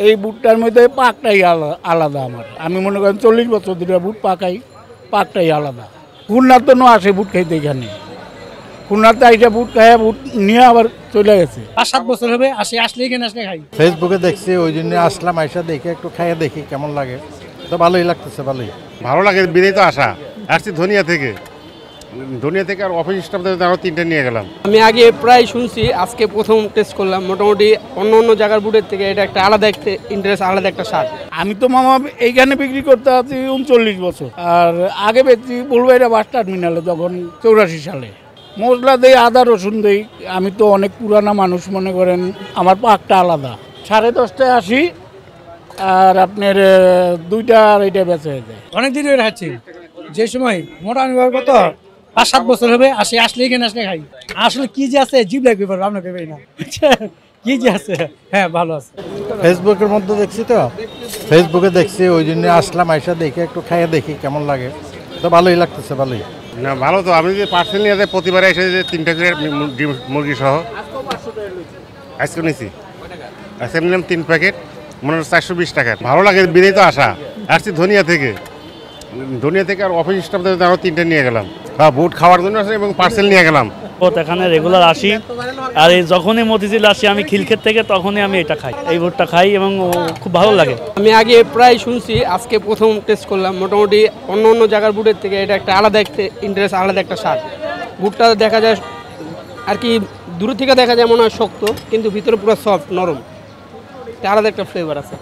এই বুটটার মধ্যে পাকটাই আলাদা আমার। আমি মনে করেন 40 বছর ধরে বুট পাকাই, পাকটাই আলাদা। খুলনার তো আসে বুট খাইতে এখানে, খুলনাতে আইসা বুট খাইয়া বুট নিয়ে আবার চলে গেছে। 5-7 বছর হবে আসলে এখানে আসলে খাই। ফেসবুকে দেখছি, ওই জন্য আসলাম, আইসা দেখে একটু খাইয়ে দেখি কেমন লাগে। তো ভালোই লাগতেছে, ভালোই ভালো লাগে বিদেই তো আসা। আসছি ধনিয়া থেকে, ধনিয়া থেকে আর অফিস স্টাফদের আরও 3টে নিয়ে গেলাম। আমি আগে প্রায় শুনছি, আজকে প্রথম টেস্ট করলাম। মোটামুটি অন্য অন্য জায়গার বুটের থেকে এটা একটা আলাদা একটা ইন্টারেস্ট, আলাদা একটা স্বাদ। আমি তো মামা এইখানে বিক্রি করতে আছি 39 বছর, আর আগে বেশি বলবো এটা বাস টার্মিনালে, তখন 84 সালে। মশলা দেই, আদা রসুন দেই। আমি তো অনেক পুরানা মানুষ, মনে করেন আমার পাকটা আলাদা। 10:30টায় আসি, আর আপনার 2টা আর এটা বেঁচে হয়ে যায়। অনেক দিন ধরে খাচ্ছি। যে সময় মোটামুটি কত 5-7 বছর হবে আসলে এখানে আসলে খাই। আসলে কি যে আছে জিভ লাগবে, পারবো আমরা ভেবেই না। কি যে আছে, হ্যাঁ ভালো আছে। ফেসবুকের মধ্যে দেখছি, তো ফেসবুকে দেখছি, ওই জন্য আসলাম, আইসা দেখে একটু খাইয়ে দেখি কেমন লাগে। তো ভালোই লাগতেছে, ভালোই। না ভালো তো, আমি যে পার্সেল নিয়ে যাই প্রতিবারে এসে যে 3টা করে মুরগি সহ আজকে নিয়েছি। আজকে নিলাম 3 প্যাকেট, মনে হয় 420 টাকা। ভালো লাগে বিদেই তো আসা। আসছি ধনিয়া থেকে, ধনিয়া থেকে আর অফিস স্টাফদের আরও 3টে নিয়ে গেলাম। হ্যাঁ, বুট খাওয়ার জন্য আসে এবং পার্সেল নিয়ে গেলাম। এখানে রেগুলার আসি, আর এই যখনই মতিঝিল আসি আমি খিলক্ষেত থেকে, তখনই আমি এটা খাই, এই ভুট্টা খাই এবং খুব ভালো লাগে। আমি আগে প্রায় শুনছি, আজকে প্রথম টেস্ট করলাম। মোটামুটি অন্য অন্য জায়গার বুটের থেকে এটা একটা আলাদা একটা ইন্টারেস্ট, আলাদা একটা স্বাদ। বুটটা দেখা যায় আর কি, দূর থেকে দেখা যায় মনে হয় শক্ত, কিন্তু ভিতরে পুরো সফট নরম, এটা আলাদা একটা ফ্লেভার আছে।